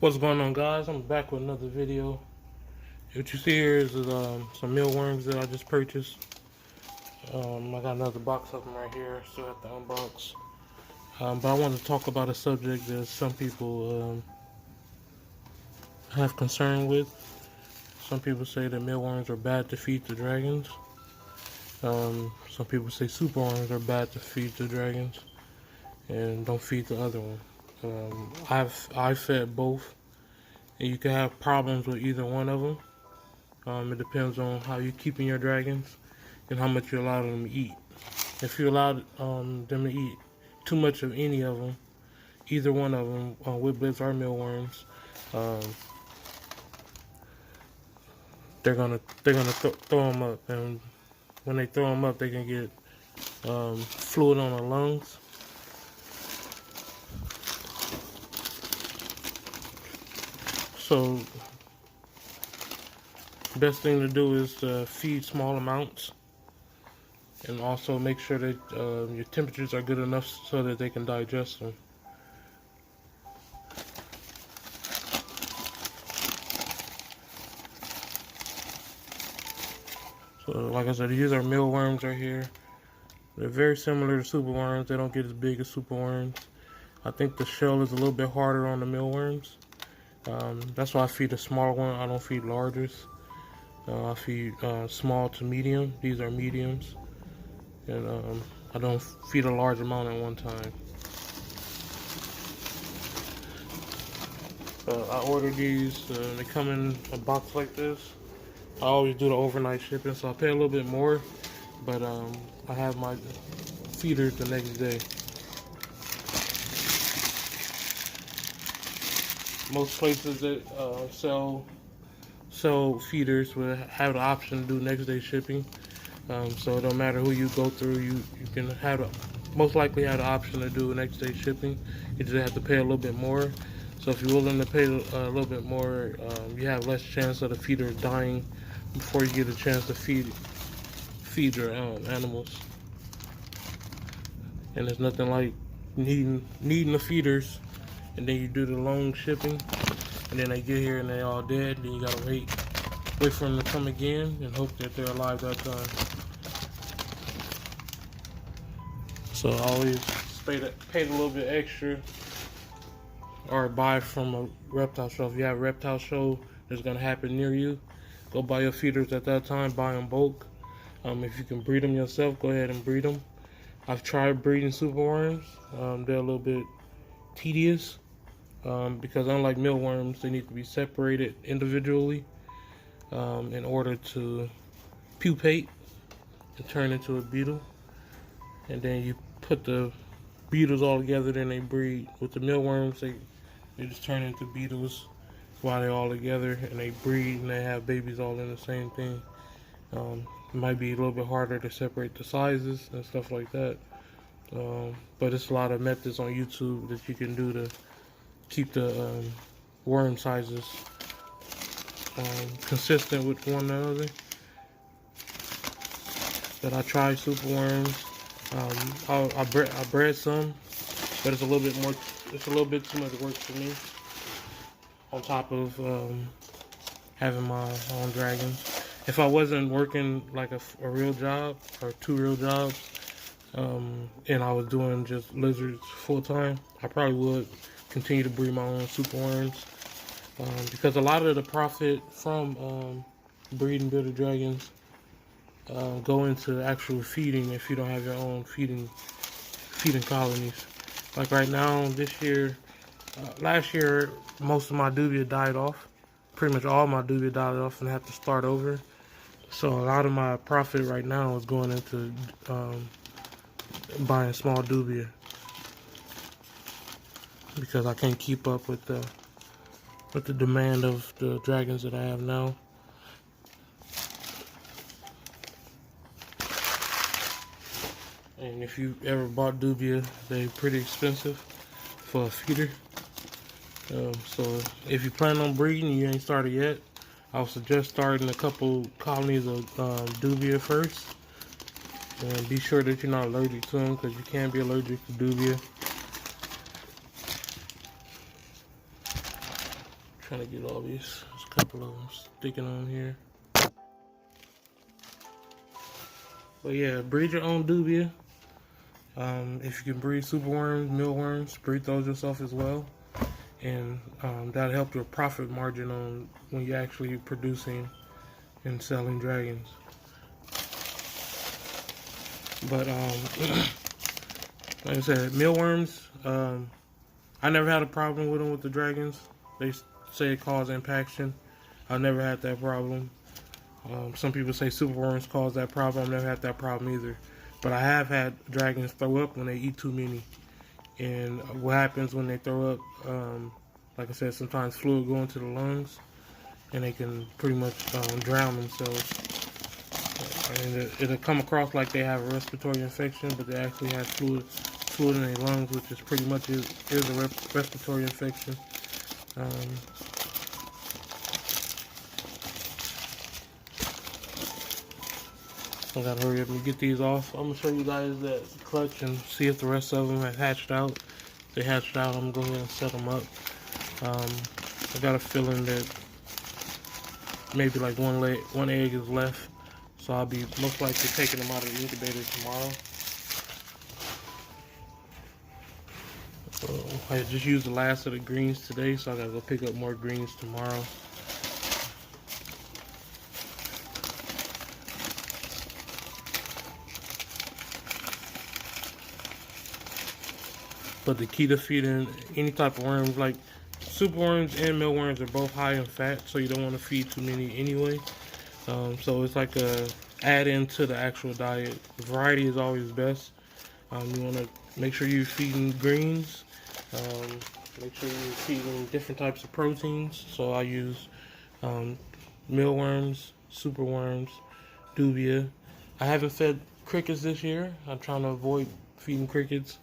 What's going on, guys? I'm back with another video. What you see here is some mealworms that I just purchased. I got another box of them right here, still have to unbox. But I wanted to talk about a subject that some people have concern with. Some people say that mealworms are bad to feed to dragons. Some people say superworms are bad to feed to dragons and don't feed the other one. I've fed both, and you can have problems with either one of them. It depends on how you're keeping your dragons and how much you allow them to eat. If you allow them to eat too much of any of them, either one of them, whiblets or mealworms, they're gonna throw them up, and when they throw them up, they can get fluid on the lungs. So, best thing to do is to feed small amounts, and also make sure that your temperatures are good enough so that they can digest them. So, like I said, these are mealworms right here. They're very similar to superworms. They don't get as big as superworms. I think the shell is a little bit harder on the mealworms. That's why I feed a small one. I don't feed largest. I feed small to medium. These are mediums. And I don't feed a large amount at one time. I ordered these. They come in a box like this. I always do the overnight shipping, so I pay a little bit more. But I have my feeders the next day. Most places that sell feeders will have the option to do next day shipping. So it don't matter who you go through, you can most likely have the option to do next day shipping. You just have to pay a little bit more. So if you're willing to pay a little bit more, you have less chance of the feeder dying before you get a chance to feed your animals. And there's nothing like needing the feeders, and then you do the long shipping, and then they get here and they're all dead. Then you gotta wait for them to come again and hope that they're alive that time. So I always pay a little bit extra, or buy from a reptile show. If you have a reptile show that's gonna happen near you, go buy your feeders at that time. Buy them bulk. If you can breed them yourself, go ahead and breed them. I've tried breeding superworms. They're a little bit tedious because unlike mealworms, they need to be separated individually in order to pupate and turn into a beetle. And then you put the beetles all together, then they breed. With the mealworms, they just turn into beetles while they're all together, and they breed and they have babies all in the same thing. It might be a little bit harder to separate the sizes and stuff like that. But it's a lot of methods on YouTube that you can do to keep the worm sizes consistent with one another. But I tried superworms. I bred some, but it's a little bit more. It's a little bit too much work for me. On top of having my own dragons. If I wasn't working like a real job or 2 real jobs, and I was doing just lizards full time, I probably would continue to breed my own superworms. Because a lot of the profit from breeding bearded dragons go into actual feeding if you don't have your own feeding colonies. Like right now, this year, last year, most of my dubia died off. Pretty much all my dubia died off and I had to start over. So a lot of my profit right now is going into buying small dubia because I can't keep up with the demand of the dragons that I have now. And if you ever bought dubia, they're pretty expensive for a feeder. So if you plan on breeding, you ain't started yet, I would suggest starting a couple colonies of dubia first. And be sure that you're not allergic to them, because you can be allergic to dubia. trying to get all these. There's a couple of them sticking on here. But yeah, breed your own dubia. If you can breed superworms, mealworms, breed those yourself as well. And that'll help your profit margin on when you're actually producing and selling dragons. But like I said, mealworms, I never had a problem with them with the dragons. They say it causes impaction. I've never had that problem. Some people say superworms cause that problem. I've never had that problem either. But I have had dragons throw up when they eat too many. And what happens when they throw up, like I said, sometimes fluid go into the lungs and they can pretty much drown themselves. And it'll come across like they have a respiratory infection, but they actually have fluid in their lungs, which is pretty much is a respiratory infection. I gotta hurry up and get these off. I'm gonna show you guys that clutch and see if the rest of them have hatched out. If they hatched out, I'm gonna go ahead and set them up. I got a feeling that maybe like one egg is left, so I'll be most likely taking them out of the incubator tomorrow. I just used the last of the greens today, so I gotta go pick up more greens tomorrow. But the key to feeding any type of worms, like superworms and mealworms, are both high in fat, so you don't want to feed too many anyway. So it's like a add-in to the actual diet. Variety is always best. You want to make sure you're feeding greens. Make sure you're feeding different types of proteins. So I use mealworms, superworms, dubia. I haven't fed crickets this year. I'm trying to avoid feeding crickets.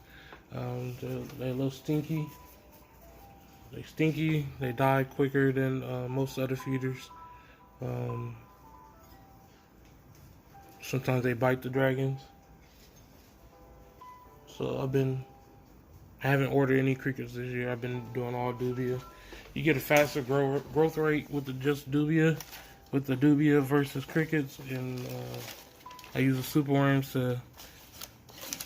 They're a little stinky. They stinky. They die quicker than most other feeders. Sometimes they bite the dragons. So I haven't ordered any crickets this year. I've been doing all dubia. You get a faster growth rate with just dubia, with the dubia versus crickets. And I use the superworms to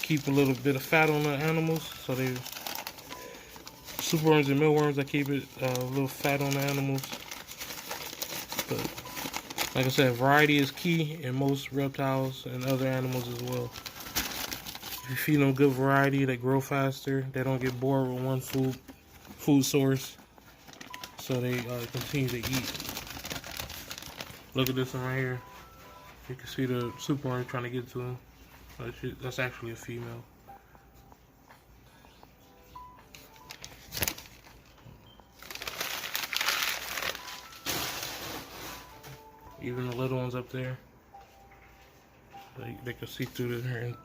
keep a little bit of fat on the animals. So superworms and mealworms, I keep it a little fat on the animals. But like I said, variety is key in most reptiles and other animals as well. If you feed them good variety, they grow faster. They don't get bored with one food source, so they continue to eat. Look at this one right here. You can see the superworm trying to get to him. That's actually a female. Even the little ones up there, they can see through there, and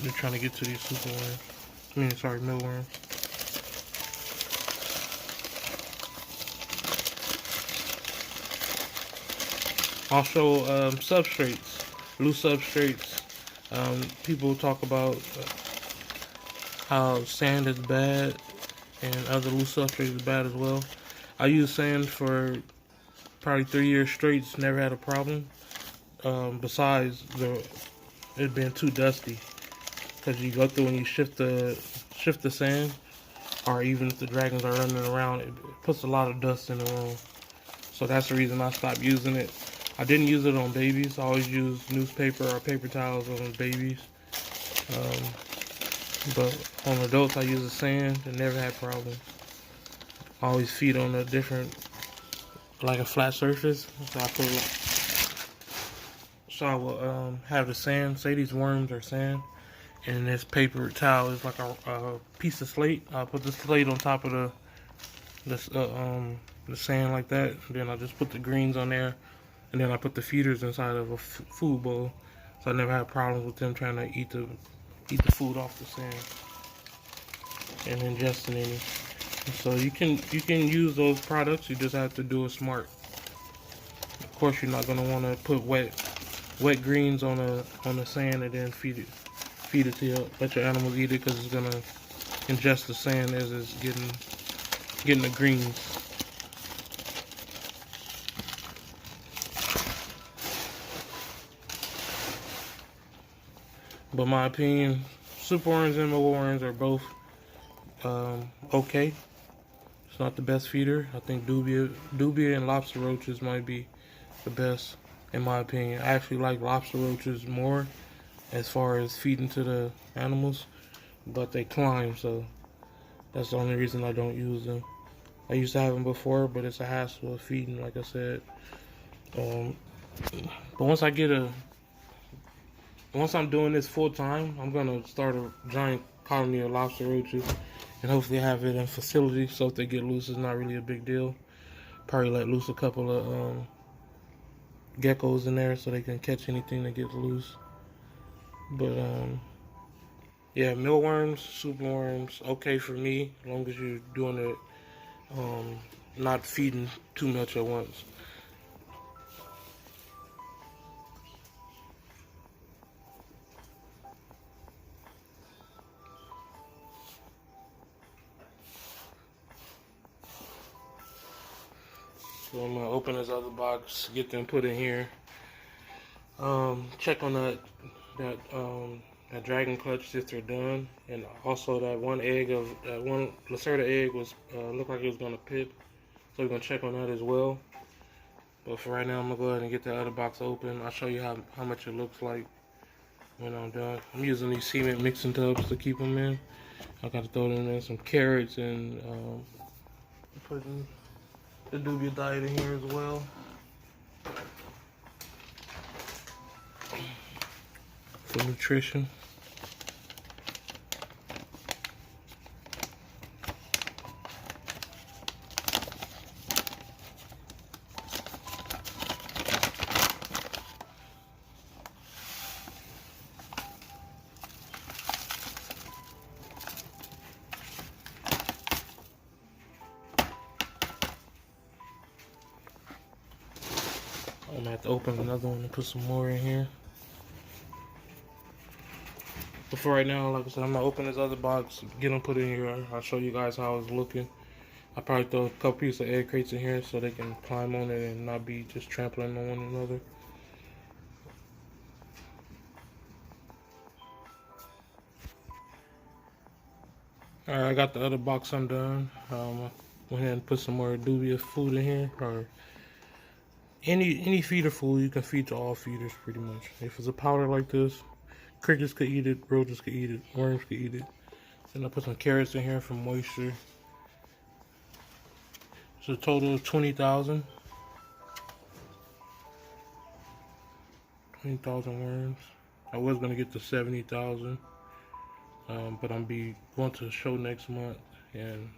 they're trying to get to these superworms. Sorry, mealworms. Also, substrates, loose substrates. People talk about how sand is bad and other loose substrates is bad as well. I use sand for probably 3 years straight. Never had a problem. Besides it being too dusty, because you go through and you shift the sand, or even if the dragons are running around, it puts a lot of dust in the room. So that's the reason I stopped using it. I didn't use it on babies. I always use newspaper or paper towels on babies. But on adults, I use the sand and never had problems. I always feed on a different, like a flat surface. So I will have the sand. Say these worms are sand, and this paper towel is like a piece of slate. I'll put the slate on top of the sand like that. And then I just put the greens on there. And then I put the feeders inside of a food bowl, so I never had problems with them trying to eat the food off the sand and ingesting any. So you can use those products. You just have to do it smart. Of course, you're not gonna want to put wet greens on the sand and then feed it to let your animals eat it, because it's gonna ingest the sand as it's getting the greens. But my opinion, super orange and middle orange are both okay. It's not the best feeder. I think dubia and lobster roaches might be the best in my opinion. I actually like lobster roaches more as far as feeding to the animals, but they climb, so that's the only reason I don't use them. I used to have them before, but it's a hassle of feeding, like I said. But once I'm doing this full time, I'm gonna start a giant colony of lobster roaches, and hopefully have it in facility. So if they get loose, it's not really a big deal. Probably let loose a couple of geckos in there so they can catch anything that gets loose. But yeah, mealworms, superworms, okay for me, as long as you're doing it, not feeding too much at once. So I'm gonna open this other box, get them put in here. Check on that dragon clutch if they're done, and also that one Lacerda egg was looked like it was gonna pip, so we're gonna check on that as well. But for right now, I'm gonna go ahead and get the other box open. I'll show you how much it looks like when I'm done. I'm using these cement mixing tubs to keep them in. I gotta throw them in some carrots and putting the dubia diet in here as well. For nutrition. I'm gonna have to open another one and put some more in here. But for right now, like I said, I'm gonna open this other box, get them put in here. I'll show you guys how it's looking. I'll probably throw a couple pieces of egg crates in here so they can climb on it and not be just trampling on one another. Alright, I got the other box undone. Went ahead and put some more dubia food in here, or any feeder food you can feed to all feeders pretty much. If it's a powder like this, crickets could eat it, roaches could eat it, worms could eat it. Then I put some carrots in here for moisture. It's a total of 20,000. 20,000 worms. I was gonna get to 70,000, but I'm going to a show next month, and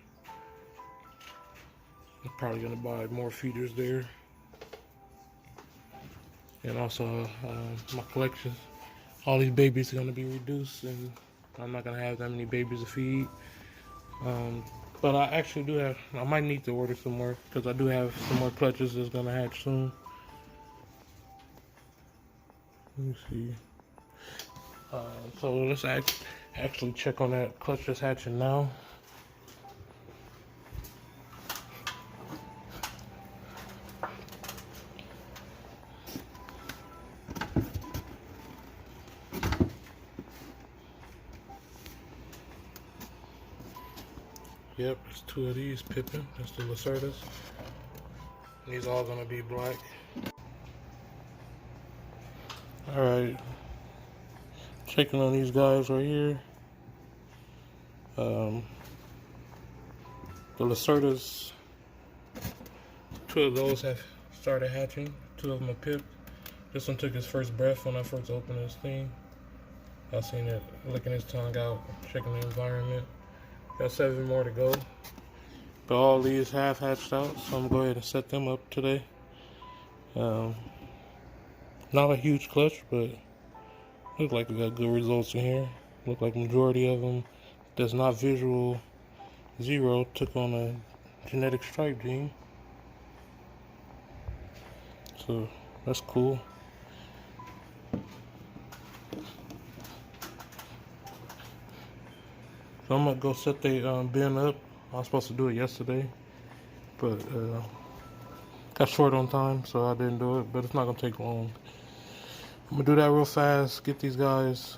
I'm probably gonna buy more feeders there. And also, my collection, all these babies are gonna be reduced, and I'm not gonna have that many babies to feed. But I actually do have, I might need to order some more because I do have some more clutches that's gonna hatch soon. Let me see. So let's actually check on that clutch that's hatching now. Yep, it's two of these pippin. That's the Lacerdas. These all gonna be black. Alright. Checking on these guys right here. The Lacerdas, two of those have started hatching. Two of them are pipped. This one took his first breath when I first opened this thing. I seen it licking his tongue out, checking the environment. Got 7 more to go. But all these have hatched out, so I'm gonna go ahead and set them up today. Not a huge clutch, but look like we got good results in here. Look like majority of them that's not visual 0 took on a genetic stripe gene. So that's cool. So I'm gonna go set the bin up. I was supposed to do it yesterday, but got short on time, so I didn't do it. But it's not gonna take long. I'm gonna do that real fast, get these guys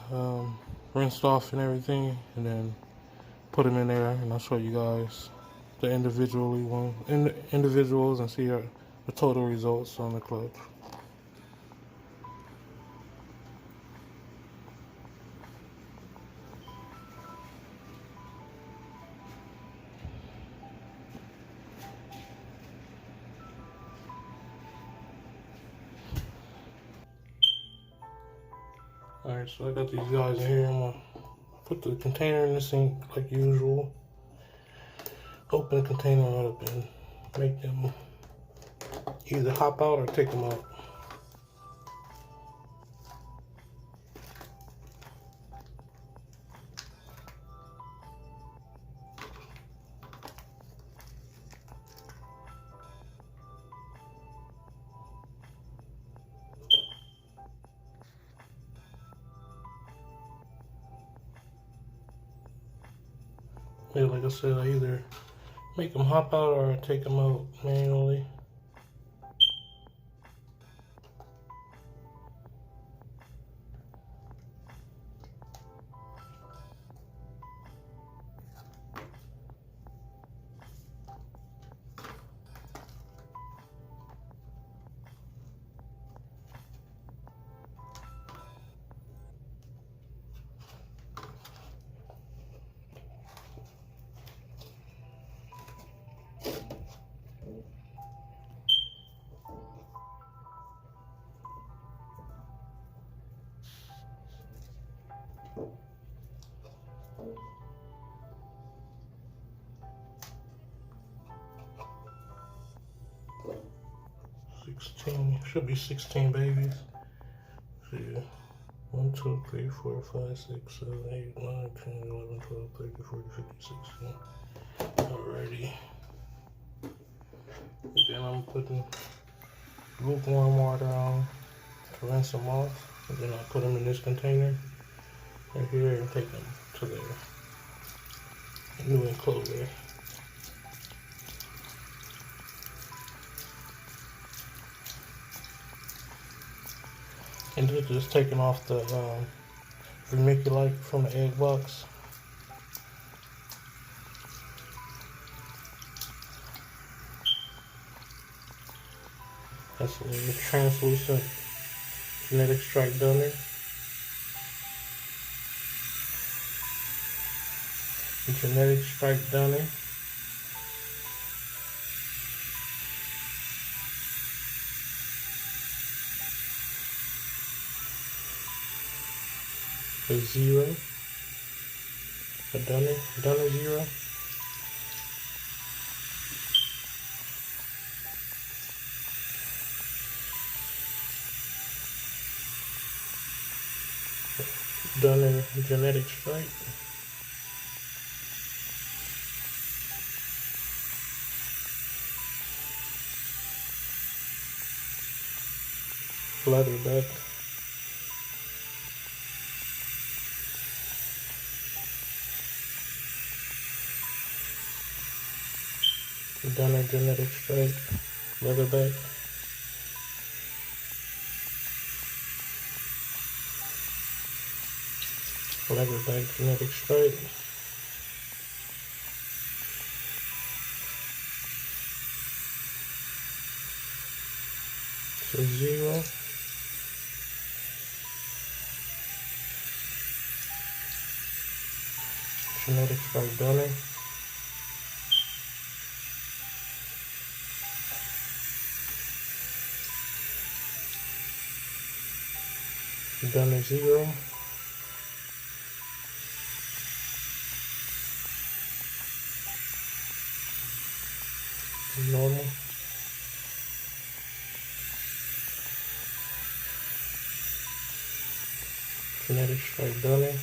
rinsed off and everything, and then put them in there, and I'll show you guys the individuals and see the total results on the clutch. Alright, so I got these guys in here. I'm gonna put the container in the sink like usual. Open the container up and make them either hop out or take them out. Yeah, like I said, I either make them hop out or take them out manually. Should be 16 babies. See, 1, 2, 3, 4, 5, 6, 7, 8, 9, 10, 11, 12, 13, 14, 15, 16. Alrighty. And then I'm putting lukewarm water on to rinse them off. And then I'll put them in this container right here and take them to the new enclosure. And just taking off the vermiculite from the egg box. That's a translucent genetic stripe dunner. Genetic stripe dunner. A zero. A dunner zero. Dunner genetic stripe. Leatherback. Dunner genetic stripe. Leatherback. Leatherback genetic stripe. So zero. Genetic stripe dunner. Dunner zero. Normal. Genetic stripe dunner.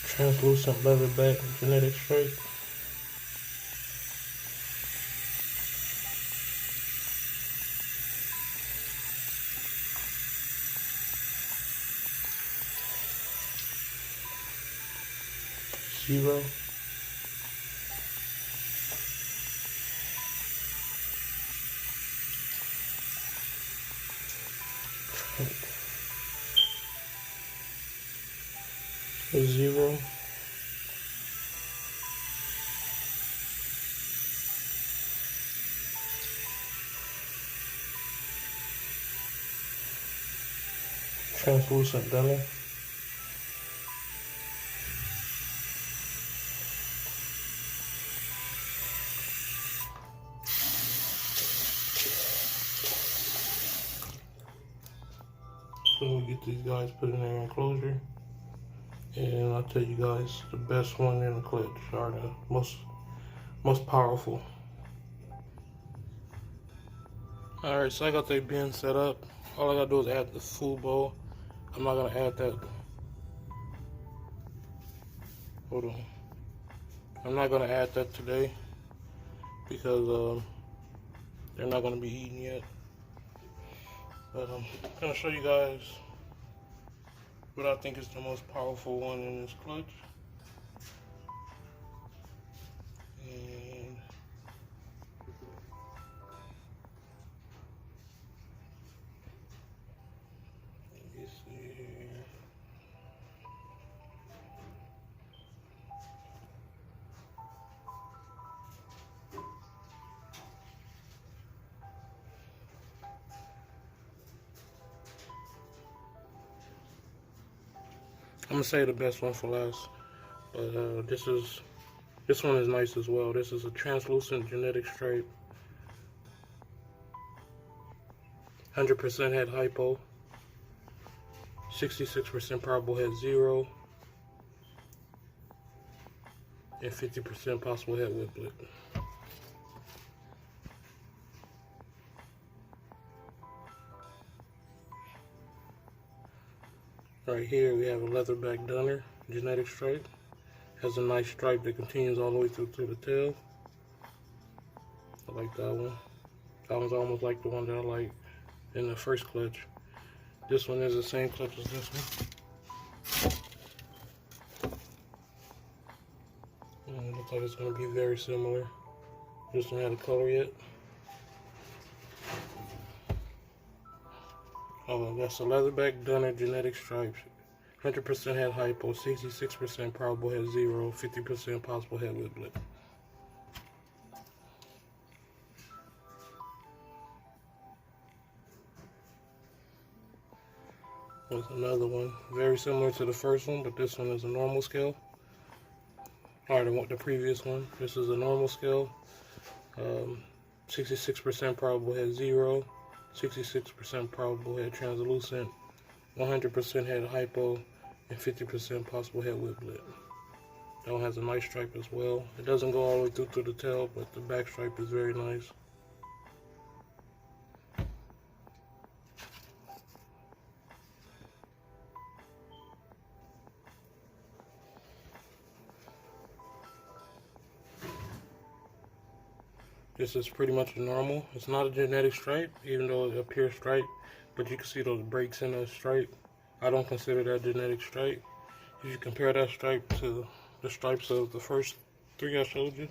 Translucent leatherback genetic stripe. Zero. 0. Translucent dummy. So we'll get these guys put in their enclosure, and I'll tell you guys the best one in the clutch, or the most powerful. Alright, so I got the bin set up. All I gotta do is add the food bowl. I'm not gonna add that. Hold on. I'm not gonna add that today because they're not gonna be eaten yet. But I'm gonna show you guys what I think is the most powerful one in this clutch. And let me see here. I'm gonna say the best one for last, but this one is nice as well. This is a translucent genetic stripe, 100% head hypo, 66% probable head 0, and 50% possible head whiplet. Right here we have a leatherback dunner genetic stripe. Has a nice stripe that continues all the way through the tail. I like that one. That one's almost like the one that I like in the first clutch. This one is the same clutch as this one. And it looks like it's going to be very similar. Just don't have the color yet. Oh, that's a leatherback dunner genetic stripes. 100% head hypo, 66% probable head 0, 50% possible head whiplet. There's another one, very similar to the first one, but this one is a normal scale. The previous one. This is a normal scale. 66% probable head 0, 66% probable head translucent, 100% head hypo, and 50% possible head whiplet. That one has a nice stripe as well. It doesn't go all the way through to the tail, but the back stripe is very nice. This is pretty much a normal. It's not a genetic stripe, even though it appears striped, but you can see those breaks in that stripe. I don't consider that genetic stripe. If you compare that stripe to the stripes of the first 3 I showed you,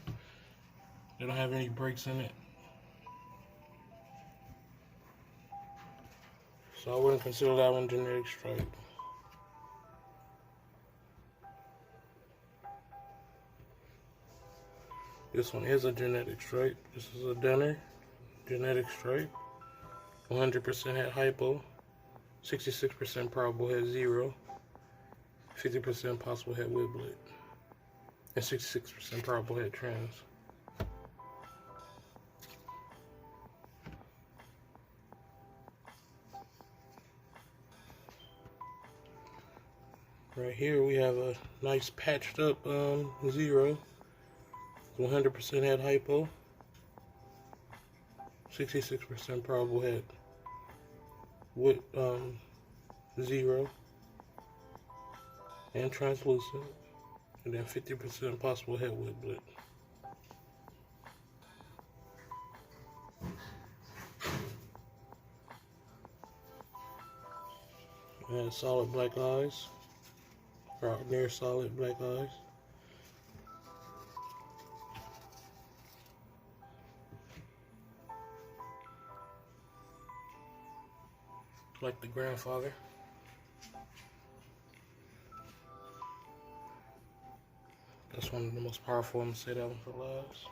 they don't have any breaks in it. So I wouldn't consider that one genetic stripe. This one is a genetic stripe. This is a dunner genetic stripe. 100% head hypo, 66% probable head 0, 50% possible head whiplet, and 66% probable head trans. Right here we have a nice patched up 0, 100% head hypo, 66% probable head with 0 and translucent, and then 50% possible head whiplet. And solid black eyes, or near solid black eyes. like the grandfather. That's one of the most powerful. I'm gonna say that one for last.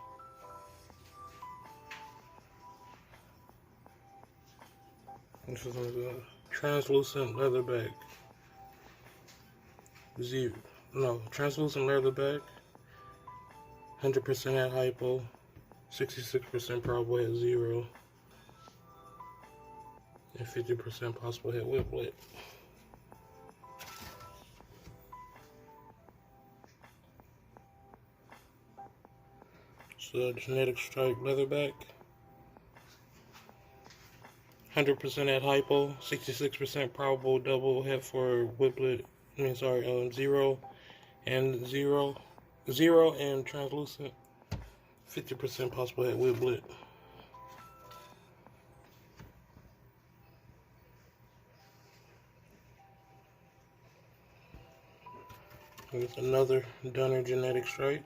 This is a translucent leatherback. Translucent leatherback. 100% at hypo. 66% probable at 0. And 50% possible head whiplet. So genetic stripe leatherback. 100% at hypo, 66% probable double head for whiplet. 0 and translucent. 50% possible head whiplet. With another Dunner genetic stripe.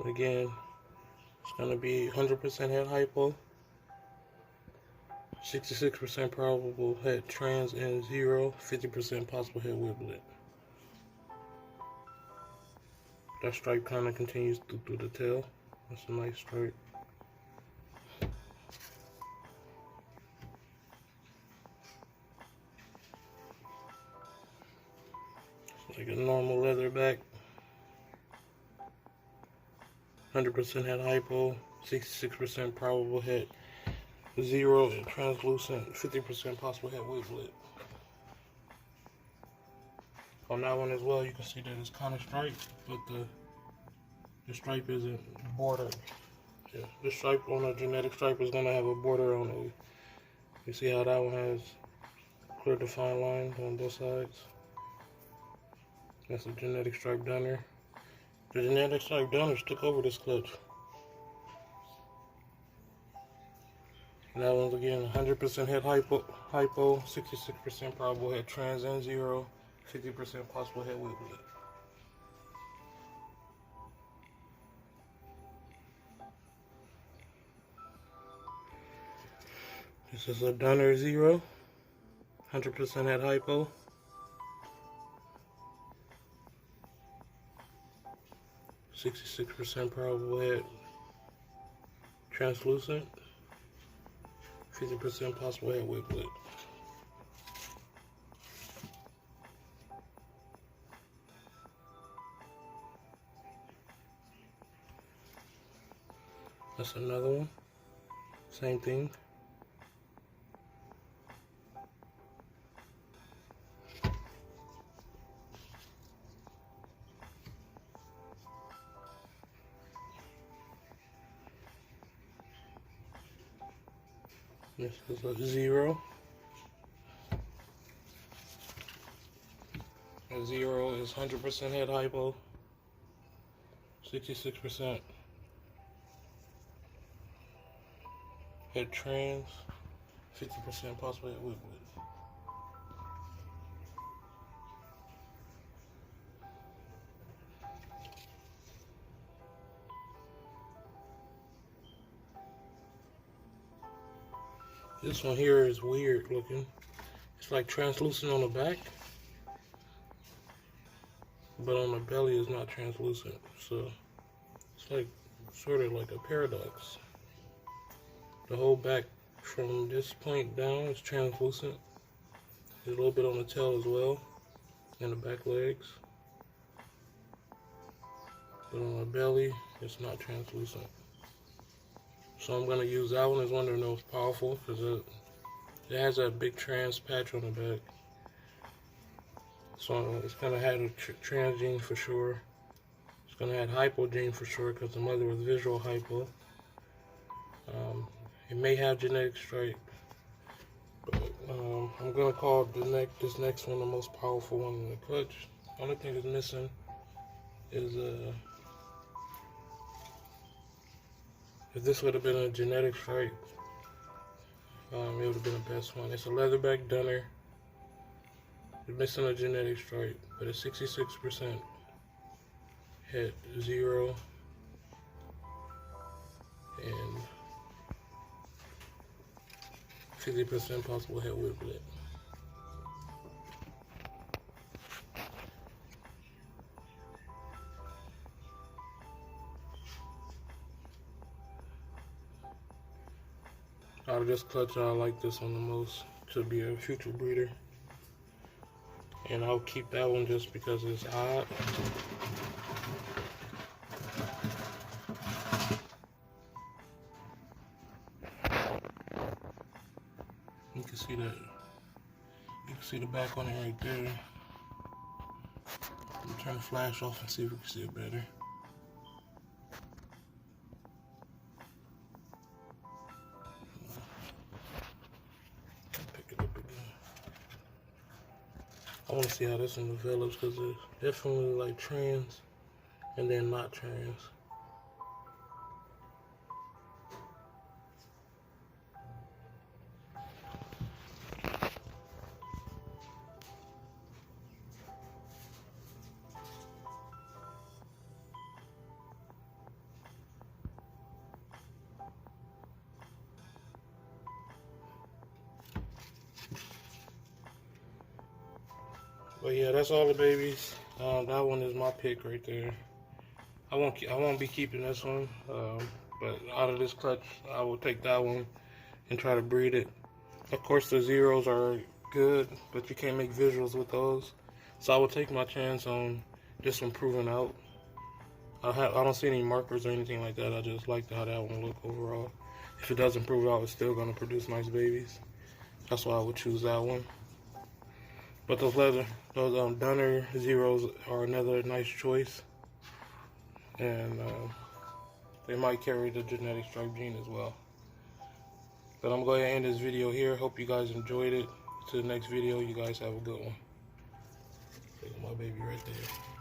Again, it's going to be 100% head hypo, 66% probable head trans and 50% possible head whiplet. That stripe kind of continues through the tail. That's a nice stripe. It's like a normal leatherback. 100% head hypo, 66% probable head 0 and translucent, 50% possible head whiplet. On that one as well, you can see that it's kind of striped, but the stripe isn't bordered. Yeah, the stripe on a genetic stripe is going to have a border on it. You see how that one has clear defined lines on both sides? That's a genetic stripe Dunner. The genetic stripe Dunners took over this clutch. And that one's again 100% head hypo, 66% probable head trans and 50% possible head whiplet. This is a Dunner 100% head hypo. 66% probable head translucent, 50% possible head whiplet. That's another one. Same thing. This is a 0. A 0 is 100% head hypo, 66% head trans, 50% possible head whiplet. This one here is weird looking. It's like translucent on the back, but on the belly is not translucent. So it's like sort of like a paradox. The whole back from this point down is translucent. There's a little bit on the tail as well, and the back legs. But on the belly, it's not translucent. So I'm gonna use that one as one of the most powerful because it has that big trans patch on the back. So it's gonna have a trans gene for sure. It's gonna have hypo gene for sure because the mother was visual hypo. It may have genetic stripe, but I'm gonna call this next one the most powerful one in the clutch. The only thing that's missing is if this would have been a genetic stripe, it would have been the best one. It's a leatherback Dunner. It's missing a genetic stripe, but it's 66% head 0 and 50% possible head whip with it. Out of this clutch, I like this one the most to be a future breeder. And I'll keep that one just because it's odd. You can see that. You can see the back on it right there. Let me turn the flash off and see if we can see it better. Pick it up again. I want to see how this one develops because it's definitely like trans and then not trans. But yeah, that's all the babies. That one is my pick right there. I won't be keeping this one. But out of this clutch, I will take that one and try to breed it. Of course, the zeros are good, but you can't make visuals with those. So I will take my chance on this one proving out. I don't see any markers or anything like that. I just like how that one look overall. If it doesn't prove out, it's still gonna produce nice babies. That's why I would choose that one. But those Dunner zeros are another nice choice, and they might carry the genetic stripe gene as well. But I'm going to end this video here. Hope you guys enjoyed it. To the next video, you guys have a good one. Look at my baby right there.